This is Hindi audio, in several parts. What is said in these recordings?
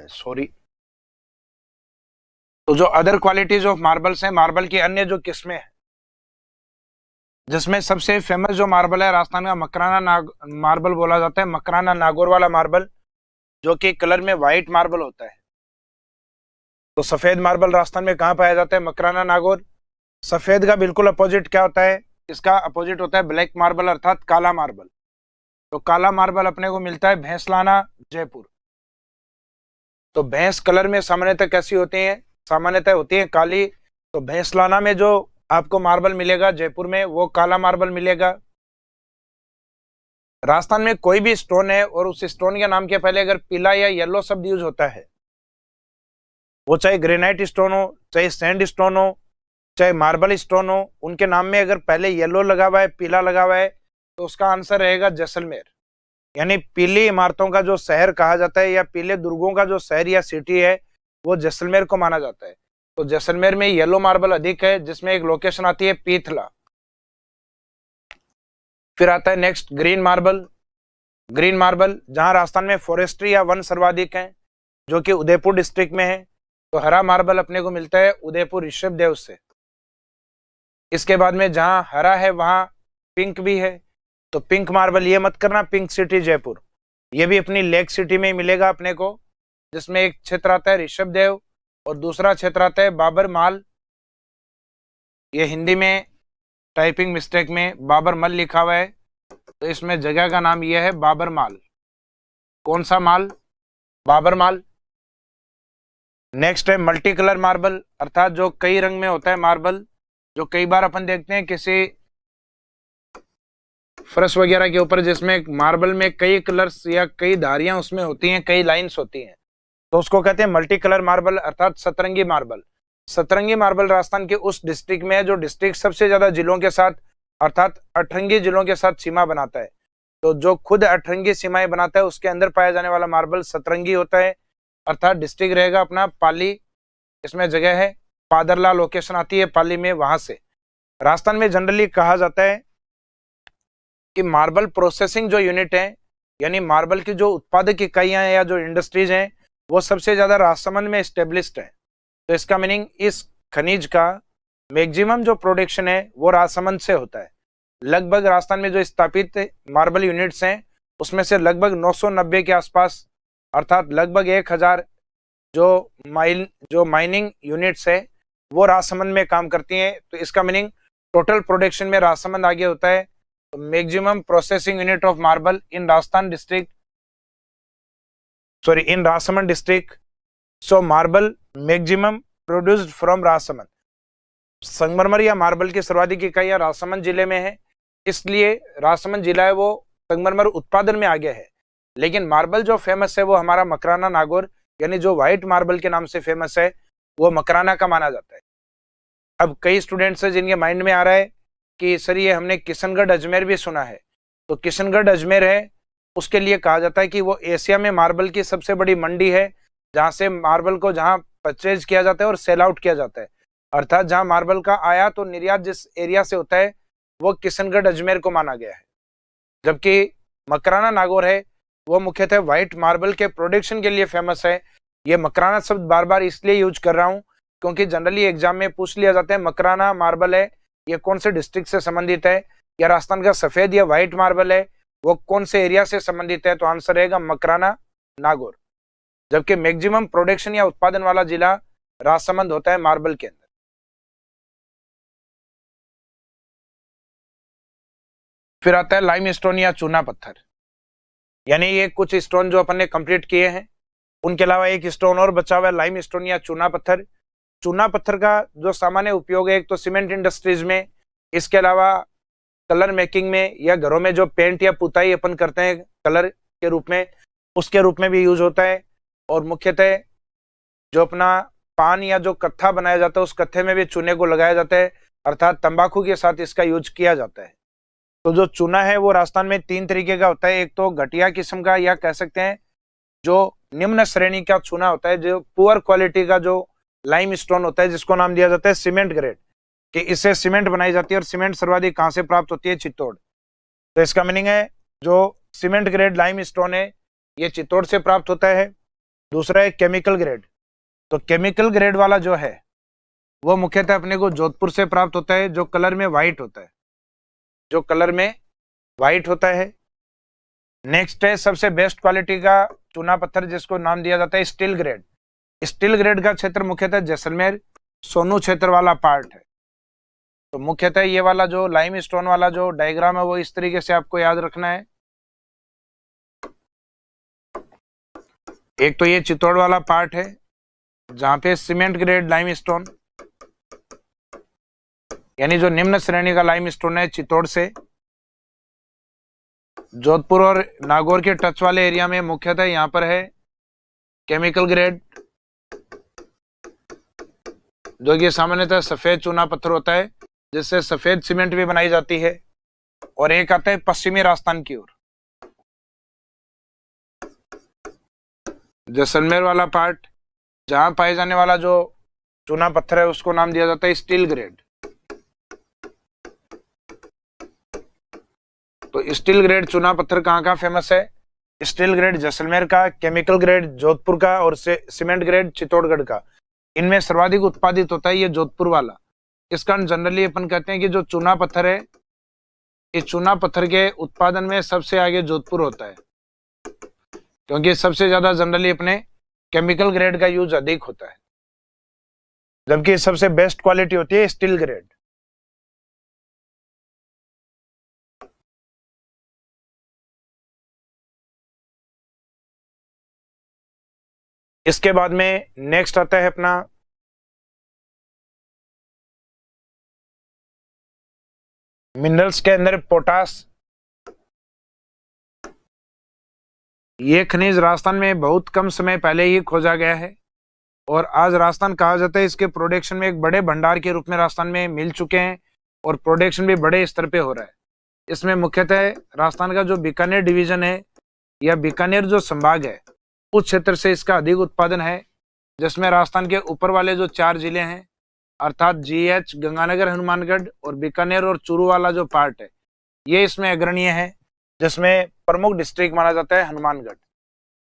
है, सॉरी। तो जो अदर क्वालिटीज ऑफ मार्बल्स हैं, मार्बल की अन्य जो किस्में हैं, जिसमें सबसे फेमस जो मार्बल है राजस्थान का मकराना मार्बल बोला जाता है, मकराना नागौर वाला मार्बल, जो कि कलर में व्हाइट मार्बल होता है। तो सफेद मार्बल राजस्थान में कहाँ पाया जाता है? मकराना नागौर। सफेद का बिल्कुल अपोजिट क्या होता है? इसका अपोजिट होता है ब्लैक मार्बल अर्थात काला मार्बल। तो काला मार्बल अपने को मिलता है भैंसलाना, जयपुर। तो भैंस कलर में सामान्यतः कैसी होती है? सामान्यतः होती है काली। तो भैंसलाना में जो आपको मार्बल मिलेगा जयपुर में, वो काला मार्बल मिलेगा। राजस्थान में कोई भी स्टोन है और उस स्टोन के नाम के पहले अगर पीला या येलो शब्द यूज होता है, वो चाहे ग्रेनाइट स्टोन हो, चाहे सैंड स्टोन हो, चाहे मार्बल स्टोन हो, उनके नाम में अगर पहले येलो लगा हुआ है, पीला लगा हुआ है, तो उसका आंसर रहेगा जैसलमेर। यानी पीली इमारतों का जो शहर कहा जाता है या पीले दुर्गों का जो शहर या सिटी है, वो जैसलमेर को माना जाता है। तो जैसलमेर में येलो मार्बल अधिक है, जिसमें एक लोकेशन आती है पीथला। फिर आता है next green marble. Green marble जहां राजस्थान में फॉरेस्ट्री या वन सर्वाधिक है, जो कि उदयपुर डिस्ट्रिक्ट में है। तो हरा मार्बल अपने को मिलता है उदयपुर ऋषभदेव से। इसके बाद में जहां हरा है वहां पिंक भी है। तो पिंक मार्बल ये मत करना पिंक सिटी जयपुर, ये भी अपनी लेक सिटी में मिलेगा अपने को, जिसमें एक क्षेत्र आता है ऋषभदेव और दूसरा क्षेत्र आता है बाबर माल। ये हिंदी में टाइपिंग मिस्टेक में बाबर मल लिखा हुआ है, तो इसमें जगह का नाम यह है बाबर माल। कौन सा माल? बाबर माल। नेक्स्ट है मल्टी कलर मार्बल, अर्थात जो कई रंग में होता है मार्बल, जो कई बार अपन देखते हैं किसी फर्श वगैरह के ऊपर, जिसमें मार्बल में कई कलर्स या कई धारियां उसमें होती हैं, कई लाइंस होती हैं, तो उसको कहते हैं मल्टी कलर मार्बल अर्थात सतरंगी मार्बल। सतरंगी मार्बल राजस्थान के उस डिस्ट्रिक्ट में है जो डिस्ट्रिक्ट सबसे ज्यादा जिलों के साथ अर्थात 18 जिलों के साथ सीमा बनाता है। तो जो खुद 18 सीमाएं बनाता है उसके अंदर पाया जाने वाला मार्बल सतरंगी होता है, अर्थात डिस्ट्रिक्ट रहेगा अपना पाली। इसमें जगह है पादरला, लोकेशन आती है पाली में, वहां से। राजस्थान में जनरली कहा जाता है कि मार्बल प्रोसेसिंग जो यूनिट है, यानी मार्बल की जो उत्पादक इकाइयां या जो इंडस्ट्रीज हैं, वो सबसे ज्यादा राजसमंद में स्टेब्लिश्ड है। तो इसका मीनिंग इस खनिज का मैक्सिमम जो प्रोडक्शन है वो राजसमंद से होता है। लगभग राजस्थान में जो स्थापित मार्बल यूनिट्स हैं उसमें से लगभग 990 के आसपास, अर्थात लगभग 1000 जो माइनिंग यूनिट्स है वो राजसमंद में काम करती हैं। तो इसका मीनिंग टोटल प्रोडक्शन में राजसमंद आगे होता है। तो maximum processing unit of marble in Rajasthan district, sorry in Rajsamand district. So marble maximum produced from Rajsamand. संगमरमर या मार्बल की सर्वाधिक इकाइयां राजसमंद जिले में है, इसलिए राजसमंद जिला है वो संगमरमर उत्पादन में आगे है। लेकिन मार्बल जो फेमस है वो हमारा मकराना नागौर, यानी जो व्हाइट मार्बल के नाम से फेमस है, वो मकराना का माना जाता है। अब कई स्टूडेंट्स हैं जिनके माइंड में आ रहा है कि सर ये हमने किशनगढ़ अजमेर भी सुना है। तो किशनगढ़ अजमेर है, उसके लिए कहा जाता है कि वो एशिया में मार्बल की सबसे बड़ी मंडी है, जहां से मार्बल को जहां परचेज किया जाता है और सेल आउट किया जाता है, अर्थात जहां मार्बल का आयात और निर्यात जिस एरिया से होता है वो किशनगढ़ अजमेर को माना गया है। जबकि मकराना नागौर है वो मुख्यतः व्हाइट मार्बल के प्रोडक्शन के लिए फेमस है। ये मकराना शब्द बार बार इसलिए यूज कर रहा हूं क्योंकि जनरली एग्जाम में पूछ लिया जाता है मकराना मार्बल है ये कौन से डिस्ट्रिक्ट से संबंधित है, या राजस्थान का सफेद या व्हाइट मार्बल है वो कौन से एरिया से संबंधित है। तो आंसर रहेगा मकराना नागौर। जबकि मैक्सिमम प्रोडक्शन या उत्पादन वाला जिला राजसमंद होता है मार्बल के अंदर। फिर आता है लाइम स्टोन या चूना पत्थर, यानी ये कुछ स्टोन जो अपन ने कंप्लीट किए हैं, उनके अलावा एक स्टोन और बचा हुआ है लाइम स्टोन या चूना पत्थर। चूना पत्थर का जो सामान्य उपयोग है एक तो सीमेंट इंडस्ट्रीज में, इसके अलावा कलर मेकिंग में या घरों में जो पेंट या पुताई अपन करते हैं कलर के रूप में, उसके रूप में भी यूज होता है। और मुख्यतः जो अपना पान या जो कत्था बनाया जाता है उस कत्थे में भी चूने को लगाया जाता है, अर्थात तंबाकू के साथ इसका यूज किया जाता है। तो जो चूना है वो राजस्थान में 3 तरीके का होता है। एक तो घटिया किस्म का या कह सकते हैं जो निम्न श्रेणी का चूना होता है, जो पुअर क्वालिटी का जो लाइम स्टोन होता है, जिसको नाम दिया जाता है सीमेंट ग्रेड, कि इससे सीमेंट बनाई जाती है। और सीमेंट सर्वाधिक कहां से प्राप्त होती है? चित्तौड़। तो इसका मीनिंग है जो सीमेंट ग्रेड लाइम स्टोन है ये चित्तौड़ से प्राप्त होता है। दूसरा है केमिकल ग्रेड। तो केमिकल ग्रेड वाला जो है वो मुख्यतः अपने को जोधपुर से प्राप्त होता है, जो कलर में व्हाइट होता है, जो कलर में व्हाइट होता है। नेक्स्ट है सबसे बेस्ट क्वालिटी का चूना पत्थर, जिसको नाम दिया जाता है स्टील ग्रेड। स्टील ग्रेड का क्षेत्र मुख्यतः जैसलमेर सोनू क्षेत्र वाला पार्ट है। तो मुख्यतः ये वाला जो लाइम स्टोन वाला जो डायग्राम है वो इस तरीके से आपको याद रखना है। एक तो ये चित्तौड़ वाला पार्ट है जहां पे सीमेंट ग्रेड लाइम स्टोन, यानी जो निम्न श्रेणी का लाइम स्टोन है चित्तौड़ से। जोधपुर और नागौर के टच वाले एरिया में मुख्यतः यहाँ पर है केमिकल ग्रेड, जो कि सामान्यतः सफेद चूना पत्थर होता है जिससे सफेद सीमेंट भी बनाई जाती है। और एक आता है पश्चिमी राजस्थान की ओर, जैसलमेर वाला पार्ट, जहां पाए जाने वाला जो चूना पत्थर है उसको नाम दिया जाता है स्टील ग्रेड। तो स्टील ग्रेड चूना पत्थर कहाँ का फेमस है? स्टील ग्रेड जैसलमेर का, केमिकल ग्रेड जोधपुर का और सीमेंट ग्रेड चित्तौड़गढ़ का। इनमें सर्वाधिक उत्पादित होता है ये जोधपुर वाला। इस कारण जनरली अपन कहते हैं कि जो चूना पत्थर है, इस चूना पत्थर के उत्पादन में सबसे आगे जोधपुर होता है, क्योंकि सबसे ज्यादा जनरली अपने केमिकल ग्रेड का यूज अधिक होता है, जबकि सबसे बेस्ट क्वालिटी होती है स्टील ग्रेड। इसके बाद में नेक्स्ट आता है अपना मिनरल्स के अंदर पोटास। ये खनिज राजस्थान में बहुत कम समय पहले ही खोजा गया है और आज राजस्थान कहा जाता है इसके प्रोडक्शन में एक बड़े भंडार के रूप में राजस्थान में मिल चुके हैं और प्रोडक्शन भी बड़े स्तर पे हो रहा है। इसमें मुख्यतः राजस्थान का जो बीकानेर डिवीजन है या बीकानेर जो संभाग है उस क्षेत्र से इसका अधिक उत्पादन है, जिसमें राजस्थान के ऊपर वाले जो 4 जिले हैं अर्थात GH, गंगानगर, हनुमानगढ़ और बीकानेर और चूरू वाला जो पार्ट है ये इसमें अग्रणीय है, जिसमें प्रमुख डिस्ट्रिक्ट माना जाता है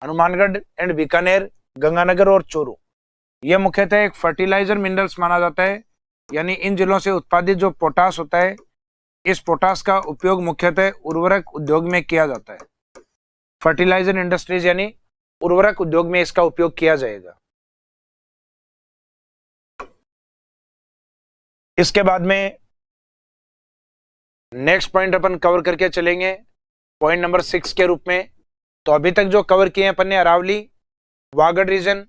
हनुमानगढ़ एंड बीकानेर, गंगानगर और चूरू। ये मुख्यतः एक फर्टिलाइजर मिनरल्स माना जाता है, यानी इन जिलों से उत्पादित जो पोटास होता है, इस पोटास का उपयोग मुख्यतः उर्वरक उद्योग में किया जाता है। फर्टिलाइजर इंडस्ट्रीज यानी उर्वरक उद्योग में इसका उपयोग किया जाएगा। इसके बाद में नेक्स्ट पॉइंट अपन कवर करके चलेंगे पॉइंट नंबर 6 के रूप में। तो अभी तक जो कवर किए अपन ने अरावली, वागड़ रीजन,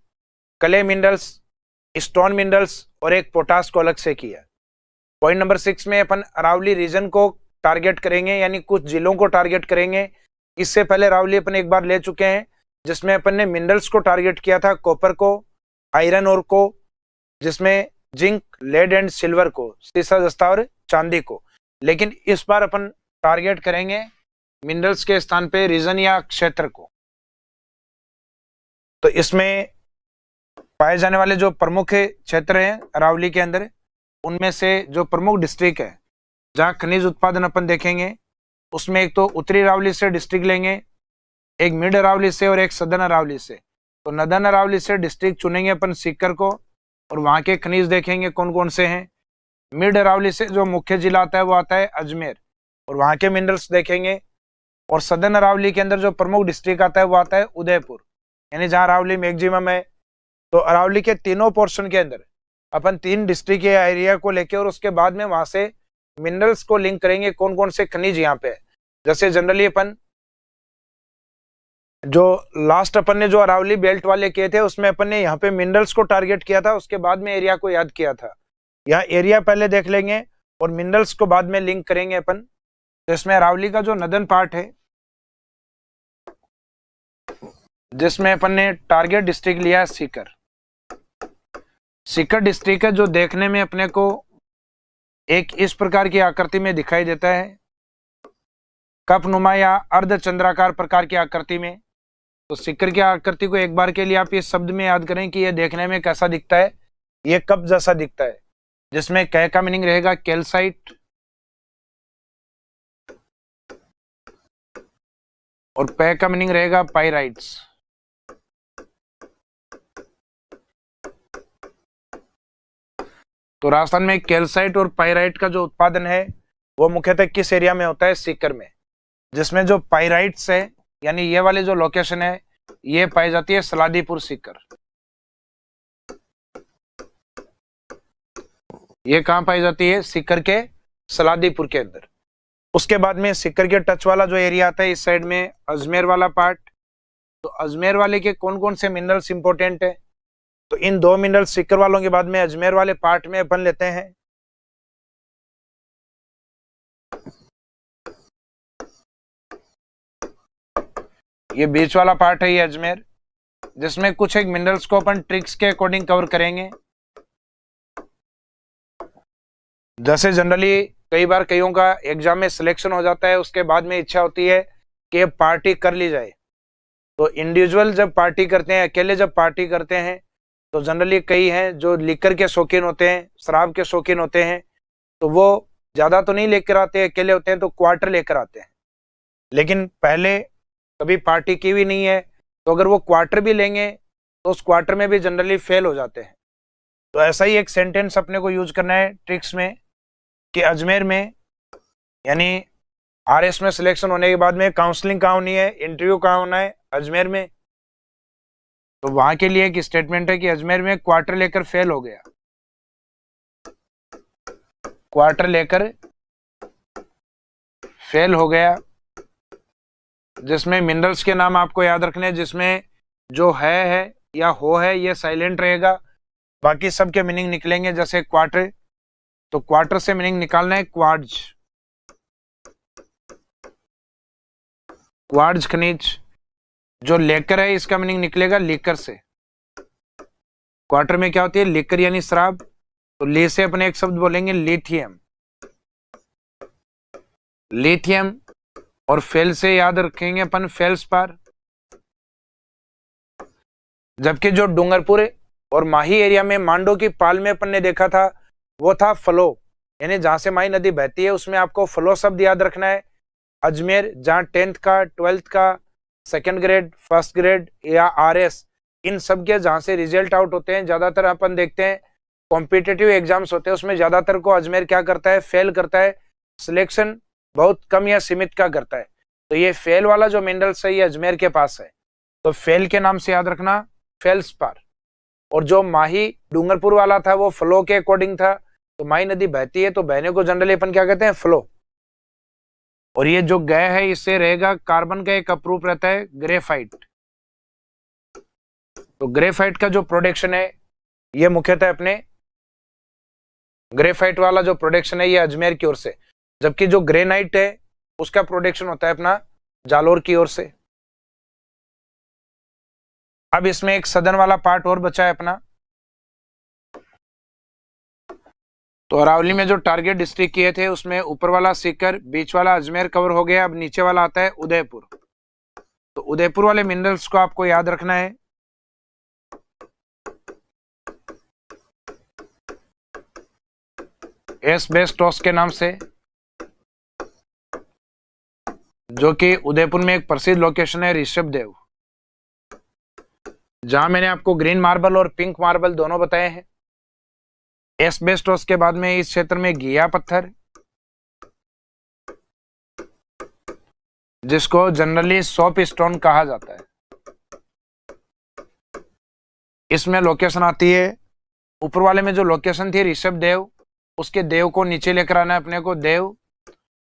कले मिनरल्स, स्टोन मिनरल्स और एक पोटास को अलग से किया। पॉइंट नंबर 6 में अपन अरावली रीजन को टारगेट करेंगे, यानी कुछ जिलों को टारगेट करेंगे। इससे पहले अरावली अपन एक बार ले चुके हैं, जिसमें अपन ने मिनरल्स को टारगेट किया था, कॉपर को, आयरन ओर को, जिसमें जिंक, लेड एंड सिल्वर को, सीसा, जस्ता और चांदी को। लेकिन इस बार अपन टारगेट करेंगे मिनरल्स के स्थान पे रीजन या क्षेत्र को। तो इसमें पाए जाने वाले जो प्रमुख क्षेत्र हैं अरावली के अंदर, उनमें से जो प्रमुख डिस्ट्रिक्ट है जहां खनिज उत्पादन अपन देखेंगे, उसमें एक तो उत्तरी अरावली से डिस्ट्रिक्ट लेंगे, एक मिड अरावली से और एक सदर्न अरावली से। तो नदर्न अरावली से डिस्ट्रिक्ट चुनेंगे अपन सीकर को और वहां के खनिज देखेंगे कौन कौन से हैं। मिड अरावली से जो मुख्य जिला आता है वो आता है अजमेर और वहां के मिनरल्स देखेंगे। और सदर्न अरावली के अंदर जो प्रमुख डिस्ट्रिक्ट आता है वो आता है उदयपुर, यानी जहां अरावली मैक्सिमम है। तो अरावली के तीनों पोर्शन के अंदर अपन 3 डिस्ट्रिक्ट के एरिया को लेके और उसके बाद में वहां से मिनरल्स को लिंक करेंगे कौन कौन से खनिज यहाँ पे है। जैसे जनरली अपन जो लास्ट अपन ने जो अरावली बेल्ट वाले किए थे उसमें अपन ने यहाँ पे मिनरल्स को टारगेट किया था, उसके बाद में एरिया को याद किया था। यहाँ एरिया पहले देख लेंगे और मिनरल्स को बाद में लिंक करेंगे अपन। तो इसमें अरावली का जो नदन पार्ट है, जिसमें अपन ने टारगेट डिस्ट्रिक्ट लिया है सीकर। सीकर डिस्ट्रिक्ट है जो देखने में अपने को एक इस प्रकार की आकृति में दिखाई देता है, कपनुमा या अर्धचंद्राकार प्रकार की आकृति में। तो सीकर की आकृति को एक बार के लिए आप इस शब्द में याद करें कि यह देखने में कैसा दिखता है, ये कप जैसा दिखता है, जिसमें कै का मीनिंग रहेगा कैल्साइट और पै का मीनिंग रहेगा पाइराइट्स। तो राजस्थान में कैल्साइट और पाइराइट का जो उत्पादन है वो मुख्यतः किस एरिया में होता है? सीकर में, जिसमें जो पाइराइट्स है यानी ये वाली जो लोकेशन है ये पाई जाती है सलादीपुर सीकर। ये कहां पाई जाती है? सीकर के सलादीपुर के अंदर। उसके बाद में सीकर के टच वाला जो एरिया आता है इस साइड में अजमेर वाला पार्ट। तो अजमेर वाले के कौन कौन से मिनरल्स इंपॉर्टेंट है? तो इन दो मिनरल्स सीकर वालों के बाद में अजमेर वाले पार्ट में अपन लेते हैं। ये बीच वाला पार्ट है ये अजमेर, जिसमें कुछ एक मिनरल्स को अपन ट्रिक्स के अकॉर्डिंग कवर करेंगे। जैसे जनरली कई बार कईयों का एग्जाम में सिलेक्शन हो जाता है, उसके बाद में इच्छा होती है कि पार्टी कर ली जाए। तो इंडिविजुअल जब पार्टी करते हैं, अकेले जब पार्टी करते हैं, तो जनरली कई हैं जो लिकर के शौकीन होते हैं, शराब के शौकीन होते हैं, तो वो ज्यादा तो नहीं लेकर आते, अकेले होते हैं तो क्वार्टर लेकर आते हैं। लेकिन पहले कभी पार्टी की भी नहीं है, तो अगर वो क्वार्टर भी लेंगे तो उस क्वार्टर में भी जनरली फेल हो जाते हैं। तो ऐसा ही एक सेंटेंस अपने को यूज करना है ट्रिक्स में कि अजमेर में यानी आरएस में सिलेक्शन होने के बाद में काउंसलिंग कहाँ होनी है, इंटरव्यू कहाँ होना है? अजमेर में। तो वहां के लिए एक स्टेटमेंट है कि अजमेर में क्वार्टर लेकर फेल हो गया, क्वार्टर लेकर फेल हो गया। जिसमें मिनरल्स के नाम आपको याद रखने हैं, जिसमें जो है या हो है ये साइलेंट रहेगा, बाकी सब के मीनिंग निकलेंगे। जैसे क्वार्टर, तो क्वार्टर से मीनिंग निकालना है क्वार्ट्ज, क्वार्ट्ज खनिज। जो लेकर है इसका मीनिंग निकलेगा लीकर से। क्वार्टर में क्या होती है? लीकर यानी शराब। तो ले से अपने एक शब्द बोलेंगे लिथियम, लिथियम। और फेल से याद रखेंगे अपन फेल्सपार। जबकि जो डूंगरपुर और माही एरिया में मांडो की पाल में अपन ने देखा था वो था फ्लो, यानी जहां से माही नदी बहती है उसमें आपको फ्लो शब्द याद रखना है। अजमेर जहां 10th का 12th का सेकेंड ग्रेड, फर्स्ट ग्रेड या आरएस, इन सब के जहां से रिजल्ट आउट होते हैं, ज्यादातर अपन देखते हैं कॉम्पिटिटिव एग्जाम्स होते हैं उसमें ज्यादातर को अजमेर क्या करता है? फेल करता है। सिलेक्शन बहुत कम या सीमित का करता है। तो ये फेल वाला जो मिनरल्स है ये अजमेर के पास है, तो फेल के नाम से याद रखना फेल्सपार। और जो माही डूंगरपुर वाला था वो फ्लो के अकॉर्डिंग था। तो माही नदी बहती है तो बहने को जनरली अपन क्या कहते हैं? फ्लो। और ये जो गय है इससे रहेगा कार्बन का एक अप्रूप रहता है ग्रेफाइट। तो ग्रेफाइट का जो प्रोडक्शन है ये मुख्यतः अपने ग्रेफाइट वाला जो प्रोडक्शन है ये अजमेर की ओर से, जबकि जो ग्रेनाइट है उसका प्रोडक्शन होता है अपना जालोर की ओर से। अब इसमें एक सदन वाला पार्ट और बचा है अपना। तो अरावली में जो टारगेट डिस्ट्रिक्ट किए थे उसमें ऊपर वाला सीकर, बीच वाला अजमेर कवर हो गया। अब नीचे वाला आता है उदयपुर। तो उदयपुर वाले मिनरल्स को आपको याद रखना है। एस्बेस्टोस के नाम से, जो कि उदयपुर में एक प्रसिद्ध लोकेशन है ऋषभदेव, जहां मैंने आपको ग्रीन मार्बल और पिंक मार्बल दोनों बताए हैं। एस्बेस्टोस के बाद में इस क्षेत्र में घिया पत्थर, जिसको जनरली सोप स्टोन कहा जाता है, इसमें लोकेशन आती है। ऊपर वाले में जो लोकेशन थी ऋषभदेव, उसके देव को नीचे लेकर आना है अपने को, देव।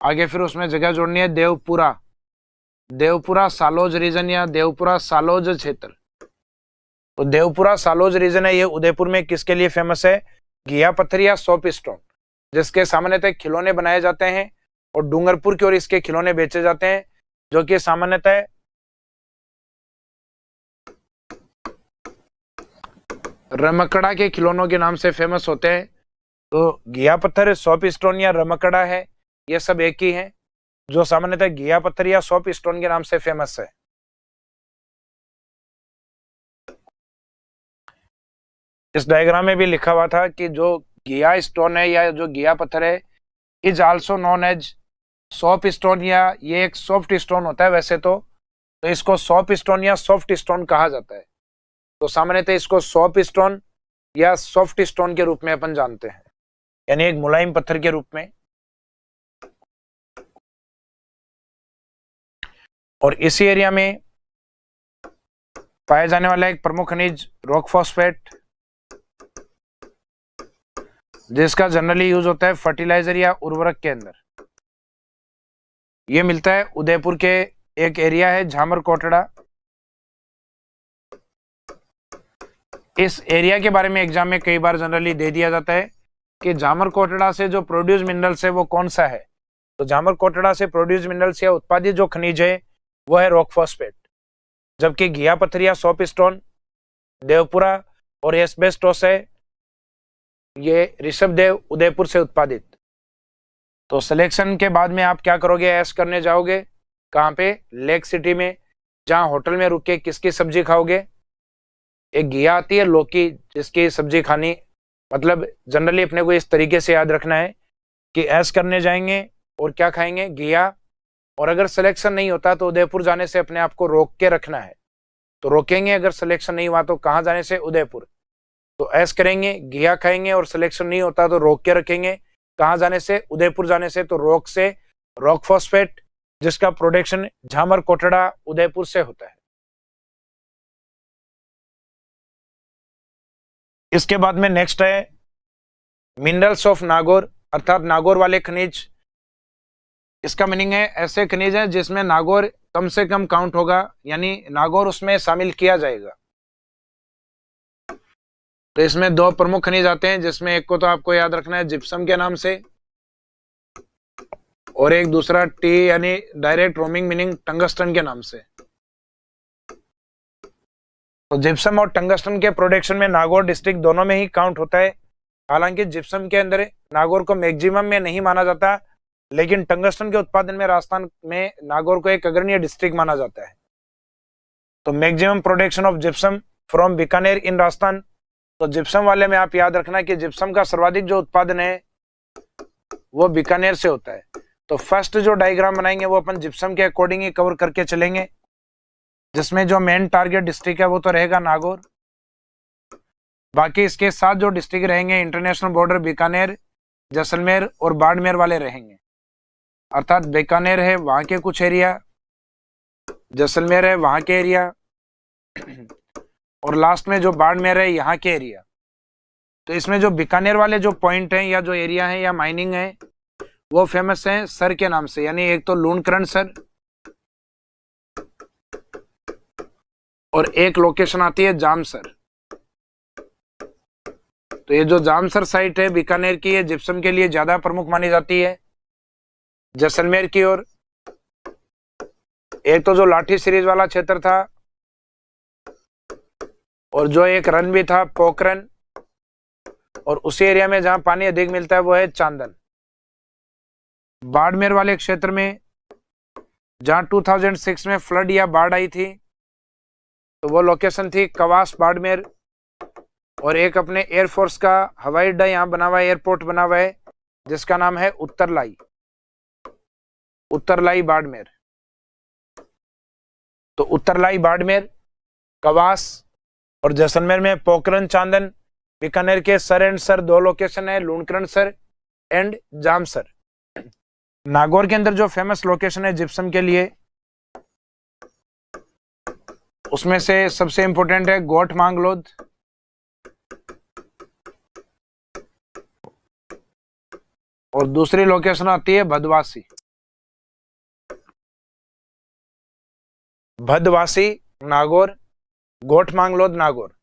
आगे फिर उसमें जगह जोड़नी है देवपुरा, देवपुरा सालोज रीजन या देवपुरा सालोज क्षेत्र। तो देवपुरा सालोज रीजन है ये उदयपुर में किसके लिए फेमस है? घिया पत्थर या सोप स्टोन, जिसके सामान्यतः खिलौने बनाए जाते हैं। और डूंगरपुर की ओर इसके खिलौने बेचे जाते हैं, जो कि सामान्यतः रमकड़ा के खिलौनों के नाम से फेमस होते हैं। तो घिया पत्थर, सोप स्टोन या रमकड़ा है, ये सब एक ही हैं, जो सामान्यतः घिया पत्थर या सोप स्टोन के नाम से फेमस है। इस डायग्राम में भी लिखा हुआ था कि जो घिया स्टोन है या जो घिया पत्थर है is also known as soapstone, या ये एक सॉफ्ट स्टोन होता है वैसे तो इसको सोप स्टोन या सॉफ्ट स्टोन कहा जाता है। तो सामान्यतः इसको सोप स्टोन या सॉफ्ट स्टोन के रूप में अपन जानते हैं। यानी एक मुलायम पत्थर के रूप में। और इसी एरिया में पाया जाने वाला एक प्रमुख खनिज रॉक फॉस्फेट, जिसका जनरली यूज होता है फर्टिलाइजर या उर्वरक के अंदर। यह मिलता है उदयपुर के एक एरिया है झामर कोटड़ा। इस एरिया के बारे में एग्जाम में कई बार जनरली दे दिया जाता है कि झामर कोटड़ा से जो प्रोड्यूस मिनरल्स है वो कौन सा है। तो झामर कोटड़ा से प्रोड्यूस मिनरल्स या उत्पादित जो खनिज है वो है रॉक फॉस्फेट, जबकि घिया पत्थर या सोप स्टोन, देवपुरा और एस्बेस्टोस है ये ऋषभदेव उदयपुर से उत्पादित। तो सिलेक्शन के बाद में आप क्या करोगे, ऐश करने जाओगे कहाँ पे, लेक सिटी में, जहाँ होटल में रुक के किसकी सब्जी खाओगे, एक घिया आती है लौकी जिसकी सब्जी खानी, मतलब जनरली अपने को इस तरीके से याद रखना है कि ऐश करने जाएंगे और क्या खाएंगे, घिया। और अगर सिलेक्शन नहीं होता तो उदयपुर जाने से अपने आप को रोक के रखना है, तो रोकेंगे। अगर सिलेक्शन नहीं हुआ तो कहाँ जाने से, उदयपुर। तो ऐश करेंगे, घिया खाएंगे, और सिलेक्शन नहीं होता तो रोक के रखेंगे, कहाँ जाने से, उदयपुर जाने से। तो रोक से रॉक फॉस्फेट, जिसका प्रोडक्शन झामर कोटड़ा उदयपुर से होता है। इसके बाद में नेक्स्ट है मिनरल्स ऑफ नागौर, अर्थात नागौर वाले खनिज। इसका मीनिंग है ऐसे खनिज है जिसमें नागौर कम से कम काउंट होगा, यानी नागौर उसमें शामिल किया जाएगा। तो इसमें दो प्रमुख खनिज आते हैं, जिसमें एक को तो आपको याद रखना है जिप्सम के नाम से, और एक दूसरा टी यानी डायरेक्ट रोमिंग मीनिंग टंगस्टन के नाम से। तो जिप्सम और टंगस्टन के प्रोडक्शन में नागौर डिस्ट्रिक्ट दोनों में ही काउंट होता है। हालांकि जिप्सम के अंदर नागौर को मैक्सिमम में नहीं माना जाता, लेकिन टंगस्टन के उत्पादन में राजस्थान में नागौर को एक अग्रणी डिस्ट्रिक्ट माना जाता है। तो maximum production of gypsum from Bikaner in Rajasthan. तो जिप्सम वाले में आप याद रखना कि जिप्सम का सर्वाधिक जो उत्पादन है वो बीकानेर से होता है। तो फर्स्ट जो डायग्राम बनाएंगे वो अपन जिप्सम के अकॉर्डिंग ही कवर करके चलेंगे, जिसमें जो मेन टारगेट डिस्ट्रिक्ट है वो तो रहेगा नागौर। बाकी इसके साथ जो डिस्ट्रिक्ट रहेंगे इंटरनेशनल बॉर्डर बीकानेर, जैसलमेर और बाड़मेर वाले रहेंगे। अर्थात बीकानेर है वहां के कुछ एरिया, जैसलमेर है वहां के एरिया, और लास्ट में जो बाड़मेर है यहाँ के एरिया। तो इसमें जो बीकानेर वाले जो पॉइंट हैं या जो एरिया है या माइनिंग है वो फेमस है सर के नाम से, यानी एक तो लूणकरण सर और एक लोकेशन आती है जामसर। तो ये जो जामसर साइट है बीकानेर की, ये जिप्सम के लिए ज्यादा प्रमुख मानी जाती है। जैसलमेर की ओर एक तो जो लाठी सीरीज वाला क्षेत्र था, और जो एक रन भी था पोखरन, और उसी एरिया में जहां पानी अधिक मिलता है वो है चांदन। बाड़मेर वाले क्षेत्र में जहां 2006 में फ्लड या बाढ़ आई थी, तो वो लोकेशन थी कवास बाड़मेर। और एक अपने एयरफोर्स का हवाई अड्डा यहाँ बना हुआ है, एयरपोर्ट बना हुआ है, जिसका नाम है उत्तरलाई, उत्तरलाई बाड़मेर। तो उत्तरलाई बाड़मेर, कवास और जैसलमेर में पोखरन चांदन। बीकानेर के सर एंड सर दो लोकेशन है, लूणकरण सर एंड जामसर। नागौर के अंदर जो फेमस लोकेशन है जिप्सम के लिए, उसमें से सबसे इंपॉर्टेंट है गोट मांगलोद, और दूसरी लोकेशन आती है भदवासी। भदवासी नागौर, गोट मांगलोद नागौर।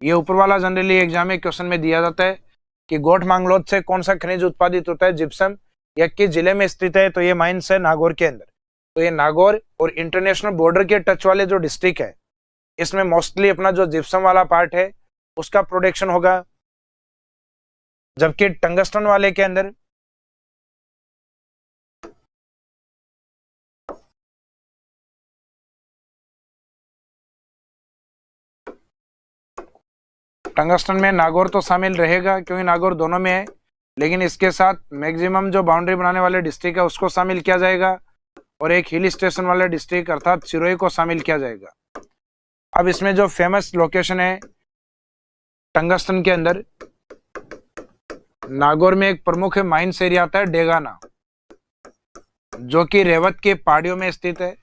ये ऊपर वाला जनरली एग्जाम में क्वेश्चन में दिया जाता है कि गोट मांगलोद से कौन सा खनिज उत्पादित होता है, जिप्सम, या किस जिले में स्थित है। तो ये माइंस है नागौर के अंदर। तो ये नागौर और इंटरनेशनल बॉर्डर के टच वाले जो डिस्ट्रिक्ट है, इसमें मोस्टली अपना जो जिप्सम वाला पार्ट है उसका प्रोडक्शन होगा। जबकि टंगस्टन वाले के अंदर टंगस्टन में नागौर तो शामिल रहेगा क्योंकि नागौर दोनों में है, लेकिन इसके साथ मैक्सिमम जो बाउंड्री बनाने वाले डिस्ट्रिक्ट है उसको शामिल किया जाएगा, और एक हिल स्टेशन वाले डिस्ट्रिक्ट अर्थात सिरोही को शामिल किया जाएगा। अब इसमें जो फेमस लोकेशन है टंगस्टन के अंदर, नागौर में एक प्रमुख माइंस एरिया आता है डेगाना, जो कि रेवत के पहाड़ियों में स्थित है।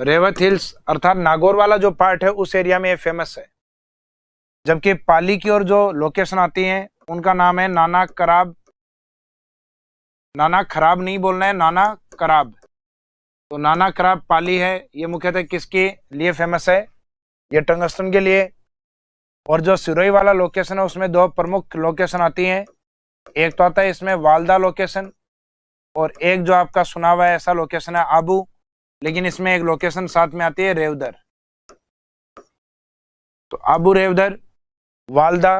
रेवत हिल्स अर्थात नागौर वाला जो पार्ट है उस एरिया में ये फेमस है। जबकि पाली की ओर जो लोकेशन आती है उनका नाम है नाना कराब। नाना खराब नहीं बोलना है, नाना कराब। तो नाना कराब पाली है, ये मुख्यतः किसके लिए फेमस है? ये टंगस्टन के लिए। और जो सिरोही वाला लोकेशन है उसमें दो प्रमुख लोकेशन आती हैं। एक तो आता है इसमें वालदा लोकेशन, और एक जो आपका सुना हुआ है ऐसा लोकेशन है आबू, लेकिन इसमें एक लोकेशन साथ में आती है रेवदर। तो आबू, रेवदर, वालदा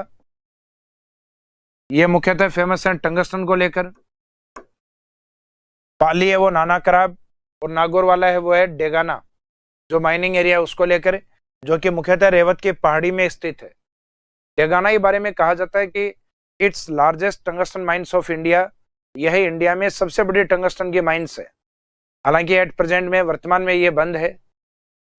ये मुख्यतः फेमस है टंगस्टन को लेकर। पाली है वो नाना कराब, और नागौर वाला है वो है डेगाना, जो माइनिंग एरिया है उसको लेकर, जो कि मुख्यतः रेवत के पहाड़ी में स्थित है। डेगाना के बारे में कहा जाता है कि its largest tungsten mines of India, यह इंडिया में सबसे बड़ी टंगस्टन की माइंस है। हालांकि एट प्रेजेंट में वर्तमान में ये बंद है।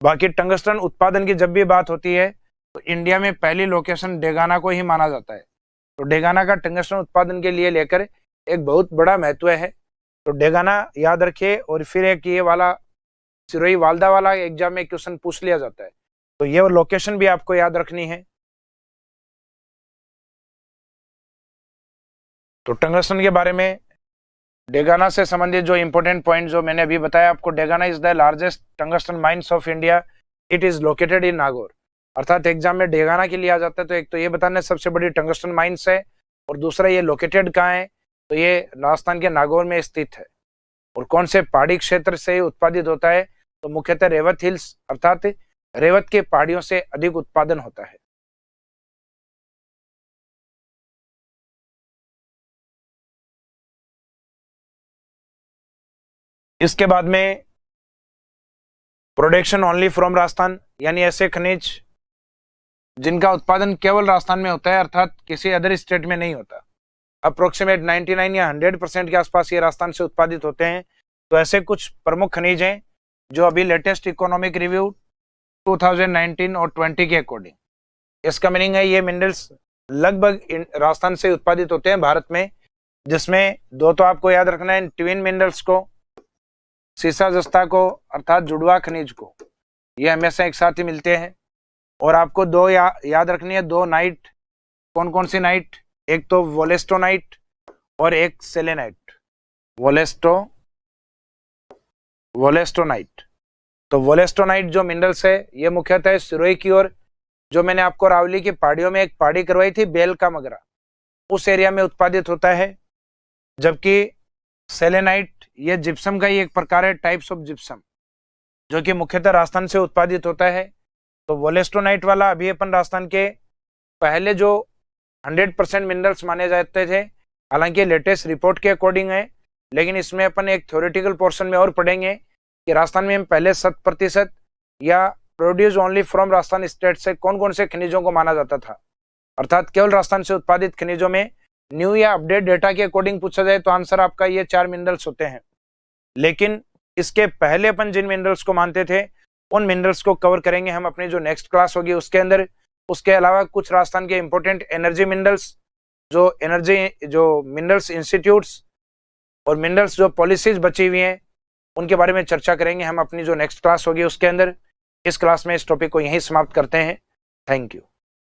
बाकी टंगस्टन उत्पादन की जब भी बात होती है तो इंडिया में पहली लोकेशन डेगाना को ही माना जाता है। तो डेगाना का टंगस्टन उत्पादन के लिए लेकर एक बहुत बड़ा महत्व है। तो डेगाना याद रखिए। और फिर एक ये वाला सिरोही वालदा वाला एग्जाम में क्वेश्चन पूछ लिया जाता है, तो ये लोकेशन भी आपको याद रखनी है। तो टंगस्टन के बारे में डेगाना से संबंधित जो इंपॉर्टेंट पॉइंट जो मैंने अभी बताया आपको, Degana is the largest tungsten mines of India, it is located in Nagaur. अर्थात एग्जाम में डेगाना के लिए आ जाता है तो एक तो ये बताना सबसे बड़ी टंगस्टन माइंस है, और दूसरा ये लोकेटेड कहाँ है, तो ये राजस्थान के नागौर में स्थित है। और कौन से पहाड़ी क्षेत्र से उत्पादित होता है, तो मुख्यतः रेवत हिल्स अर्थात रेवत के पहाड़ियों से अधिक उत्पादन होता है। इसके बाद में प्रोडक्शन ओनली फ्रॉम राजस्थान, यानी ऐसे खनिज जिनका उत्पादन केवल राजस्थान में होता है, अर्थात किसी अदर स्टेट में नहीं होता। अप्रोक्सीमेट 99 या 100% के आसपास ये राजस्थान से उत्पादित होते हैं। तो ऐसे कुछ प्रमुख खनिज हैं जो अभी लेटेस्ट इकोनॉमिक रिव्यू 2019 और 20 के अकॉर्डिंग, इसका मीनिंग है ये मिनरल्स लगभग राजस्थान से उत्पादित होते हैं भारत में, जिसमें दो तो आपको याद रखना है, ट्विन मिनरल्स को, सीसा जस्ता को अर्थात जुड़वा खनिज को, ये हमेशा एक साथ ही मिलते हैं। और आपको दो याद रखनी है, दो नाइट। कौन कौन सी नाइट? एक तो वोलेस्टोनाइट और एक सेलेनाइट। वोलेस्टोनाइट। तो वोलेस्टोनाइट जो मिनरल्स है ये मुख्यतः सिरोही की ओर, जो मैंने आपको रावली की पहाड़ियों में एक पहाड़ी करवाई थी बेल का मगरा, उस एरिया में उत्पादित होता है। जबकि सेलेनाइट ये जिप्सम का ही एक प्रकार है, टाइप्स ऑफ जिप्सम, जो कि मुख्यतः राजस्थान से उत्पादित होता है। तो वोलेस्टोनाइट वाला अभी अपन राजस्थान के पहले जो 100% मिनरल्स माने जाते थे, हालांकि लेटेस्ट रिपोर्ट के अकॉर्डिंग है, लेकिन इसमें अपन एक थ्योरेटिकल पोर्शन में और पढ़ेंगे कि राजस्थान में हम पहले 100% या produce only from Rajasthan state से कौन कौन से खनिजों को माना जाता था। अर्थात केवल राजस्थान से उत्पादित खनिजों में न्यू या अपडेट डेटा के अकॉर्डिंग पूछा जाए तो आंसर आपका ये 4 मिनरल्स होते हैं। लेकिन इसके पहले अपन जिन मिनरल्स को मानते थे उन मिनरल्स को कवर करेंगे हम अपनी जो नेक्स्ट क्लास होगी उसके अंदर। उसके अलावा कुछ राजस्थान के इंपॉर्टेंट एनर्जी मिनरल्स, जो मिनरल्स इंस्टीट्यूट्स और मिनरल्स जो पॉलिसीज बची हुई हैं, उनके बारे में चर्चा करेंगे हम अपनी जो नेक्स्ट क्लास होगी उसके अंदर। इस क्लास में इस टॉपिक को यहीं समाप्त करते हैं। Thank you.